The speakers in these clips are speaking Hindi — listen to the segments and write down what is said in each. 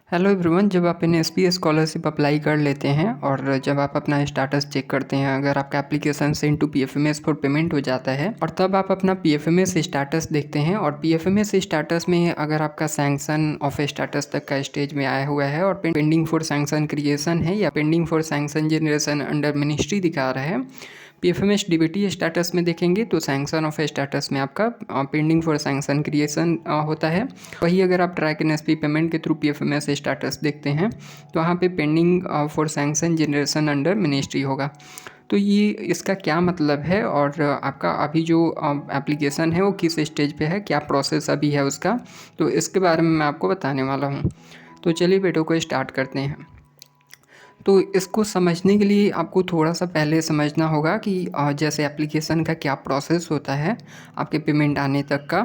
हेलो एवरीवन, जब आप एनएसपी स्कॉलरशिप अप्लाई कर लेते हैं और जब आप अपना स्टेटस चेक करते हैं, अगर आपका application send to PFMS for payment हो जाता है और तब आप अपना पीएफएमएस स्टेटस देखते हैं और पीएफएमएस स्टेटस में अगर आपका सैंक्शन ऑफ स्टेटस तक का स्टेज में आया हुआ है और पेंडिंग फॉर सैंक्शन क्रिएशन है या pending for sanction generation under ministry दिखा रहा है, पीएफएमएस डीबीटी स्टेटस में देखेंगे तो सैंक्शन ऑफ स्टेटस में आपका पेंडिंग फॉर सैंक्शन क्रिएशन होता है। वही अगर आप ट्रैक एनएसपी पेमेंट के थ्रू पीएफएमएस स्टेटस देखते हैं तो वहाँ पे pending for sanction generation under ministry होगा। तो ये इसका क्या मतलब है और आपका अभी जो एप्लीकेशन है वो किस स्टेज पे है, क्या प्रोसेस अभी है उसका, तो इसके बारे में मैं आपको बताने वाला हूँ। तो चलिए वीडियो को स्टार्ट करते हैं। तो इसको समझने के लिए आपको थोड़ा सा पहले समझना होगा कि जैसे एप्लीकेशन का क्या प्रोसेस होता है आपके पेमेंट आने तक का,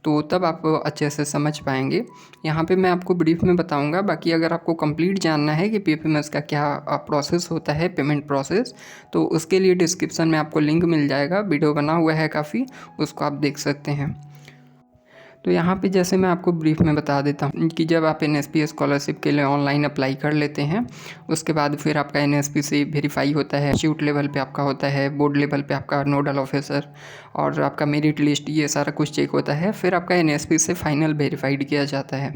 तो तब आप अच्छे से समझ पाएंगे। यहाँ पे मैं आपको ब्रीफ में बताऊंगा, बाकी अगर आपको कंप्लीट जानना है कि पीएफएमएस का क्या प्रोसेस होता है, पेमेंट प्रोसेस, तो उसके लिए डिस्क्रिप्शन में आपको लिंक मिल जाएगा, वीडियो बना हुआ है काफ़ी, उसको आप देख सकते हैं। तो यहाँ पे जैसे मैं आपको ब्रीफ में बता देता हूँ कि जब आप एनएसपी स्कॉलरशिप के लिए ऑनलाइन अप्लाई कर लेते हैं, उसके बाद फिर आपका एनएसपी से वेरीफाई होता है, इंस्टीट्यूट लेवल पे आपका होता है, बोर्ड लेवल पे आपका नोडल ऑफिसर और आपका मेरिट लिस्ट, ये सारा कुछ चेक होता है। फिर आपका एनएसपी से फाइनल वेरीफाइड किया जाता है।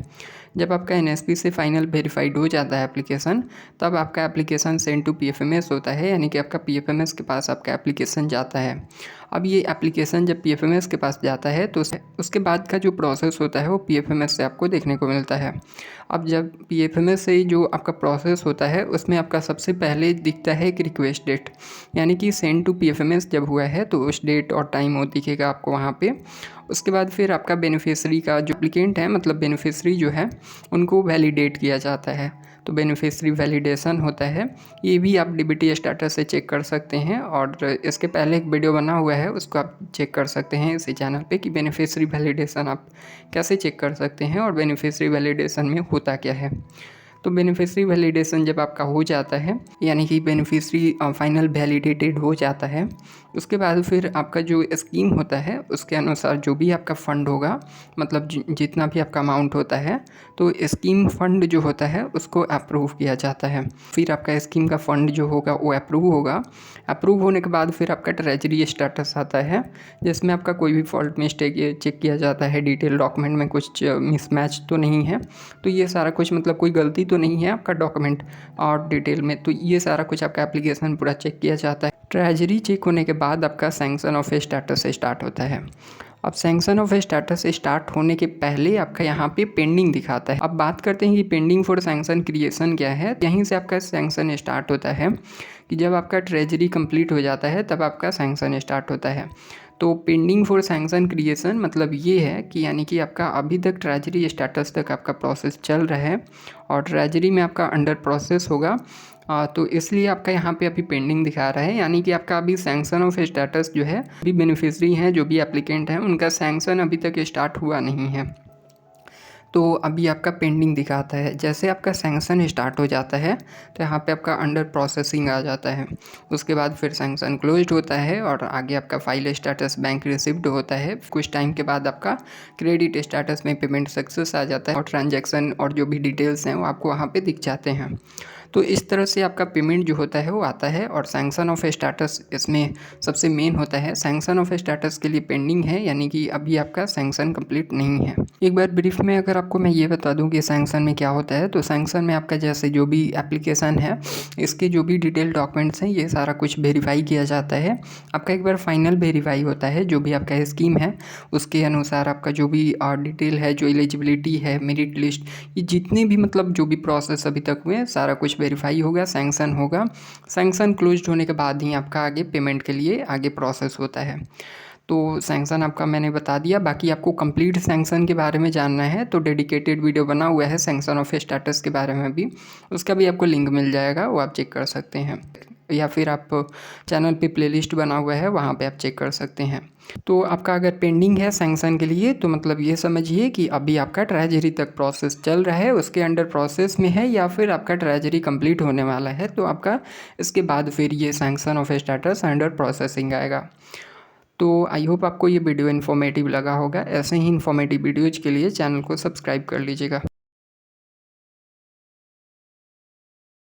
जब आपका एनएसपी से फाइनल वेरीफाइड हो जाता है एप्लीकेशन, तब आपका एप्लीकेशन सेंड टू पीएफएमएस होता है, यानी कि आपका पीएफएमएस के पास आपका एप्लीकेशन जाता है। अब ये एप्लीकेशन जब पीएफएमएस के पास जाता है तो उसके बाद का जो प्रोसेस होता है वो पीएफएमएस से आपको देखने को मिलता है। अब जब पीएफएमएस से जो आपका प्रोसेस होता है उसमें आपका सबसे पहले दिखता है एक रिक्वेस्ट डेट, यानी कि सेंड टू पीएफएमएस जब हुआ है तो उस डेट और टाइम वो दिखेगा आपको वहाँ पे। उसके बाद फिर आपका बेनिफिशियरी का जो एप्लीकेंट है, मतलब बेनिफिशियरी जो है, उनको वैलिडेट किया जाता है। तो बेनिफिशियरी वैलिडेशन होता है, ये भी आप डीबीटी स्टेटस से चेक कर सकते हैं और इसके पहले एक वीडियो बना हुआ है, उसको आप चेक कर सकते हैं इसी चैनल पे कि बेनिफिशियरी वैलिडेशन आप कैसे चेक कर सकते हैं और बेनिफिशियरी वैलिडेशन में होता क्या है। तो बेनिफिशियरी वैलिडेशन जब आपका हो जाता है, यानी कि बेनिफिशियरी फाइनल वैलिडेटेड हो जाता है, उसके बाद फिर आपका जो स्कीम होता है उसके अनुसार जो भी आपका फ़ंड होगा, मतलब जितना भी आपका अमाउंट होता है, तो स्कीम फ़ंड जो होता है उसको अप्रूव किया जाता है। फिर आपका स्कीम का फ़ंड जो होगा वो अप्रूव होगा। अप्रूव होने के बाद फिर आपका ट्रेजरी स्टेटस आता है, जिसमें आपका कोई भी फॉल्ट मिस्टेक चेक किया जाता है, डिटेल डॉक्यूमेंट में कुछ मिसमैच तो नहीं है, तो ये सारा कुछ, मतलब कोई गलती तो नहीं है आपका डॉक्यूमेंट और डिटेल में, तो ये सारा कुछ आपका एप्लीकेशन पूरा चेक किया जाता है। ट्रेजरी चेक होने के बाद आपका सैंक्शन ऑफ स्टेटस स्टार्ट होता है। अब सैंक्शन ऑफ स्टेटस स्टार्ट होने के पहले आपका यहाँ पे पेंडिंग दिखाता है। अब बात करते हैं कि पेंडिंग फॉर सैंक्शन क्रिएशन क्या है। यहीं से आपका सैंक्शन स्टार्ट होता है कि जब आपका ट्रेजरी कंप्लीट हो जाता है तब आपका सैंक्शन स्टार्ट होता है। तो पेंडिंग फॉर सैंक्शन क्रिएशन मतलब ये है कि यानी कि आपका अभी तक ट्रेजरी स्टेटस तक आपका प्रोसेस चल रहा है और ट्रेजरी में आपका अंडर प्रोसेस होगा, तो इसलिए आपका यहाँ पे अभी पेंडिंग दिखा रहा है, यानी कि आपका अभी सैंक्शन ऑफ स्टेटस जो है, अभी बेनिफिशरी हैं जो भी एप्लीकेंट हैं उनका सैंक्शन अभी तक स्टार्ट हुआ नहीं है, तो अभी आपका पेंडिंग दिखाता है। जैसे आपका सैंक्शन स्टार्ट हो जाता है तो यहाँ पे आपका अंडर प्रोसेसिंग आ जाता है। उसके बाद फिर सैंक्शन क्लोज्ड होता है और आगे आपका फाइल स्टेटस बैंक रिसिप्ट होता है। कुछ टाइम के बाद आपका क्रेडिट स्टेटस में पेमेंट सक्सेस आ जाता है और ट्रांजैक्शन और जो भी डिटेल्स हैं वो आपको वहाँ पे दिख जाते हैं। तो इस तरह से आपका पेमेंट जो होता है वो आता है और सैंक्शन ऑफ स्टेटस इसमें सबसे मेन होता है। सैंक्शन ऑफ स्टेटस के लिए पेंडिंग है, यानी कि अभी आपका सैंक्शन कंप्लीट नहीं है। एक बार ब्रीफ में अगर आपको मैं ये बता दूं कि सैंक्शन में क्या होता है, तो सैंक्शन में आपका जैसे जो भी एप्लीकेशन है इसके जो भी डिटेल डॉक्यूमेंट्स हैं ये सारा कुछ वेरीफाई किया जाता है। आपका एक बार फाइनल वेरीफाई होता है, जो भी आपका स्कीम है उसके अनुसार आपका जो भी डिटेल है, जो एलिजिबिलिटी है, मेरिट लिस्ट, ये जितने भी मतलब जो भी प्रोसेस अभी तक हुए सारा कुछ वेरीफाई होगा, सैंक्शन होगा। सैंक्शन क्लोज्ड होने के बाद ही आपका आगे पेमेंट के लिए आगे प्रोसेस होता है। तो सैंक्शन आपका मैंने बता दिया। बाकी आपको कंप्लीट सैंक्शन के बारे में जानना है तो डेडिकेटेड वीडियो बना हुआ है सैंक्शन ऑफ स्टेटस के बारे में भी, उसका भी आपको लिंक मिल जाएगा, वो आप चेक कर सकते हैं, या फिर आप चैनल पे प्लेलिस्ट बना हुआ है वहाँ पे आप चेक कर सकते हैं। तो आपका अगर पेंडिंग है सैंक्शन के लिए तो मतलब ये समझिए कि अभी आपका ट्रेजरी तक प्रोसेस चल रहा है, उसके अंडर प्रोसेस में है, या फिर आपका ट्रेजरी कंप्लीट होने वाला है, तो आपका इसके बाद फिर ये sanction of status under processing आएगा। तो आई होप आपको ये वीडियो इन्फॉर्मेटिव लगा होगा। ऐसे ही इन्फॉर्मेटिव वीडियोज़ के लिए चैनल को सब्सक्राइब कर लीजिएगा।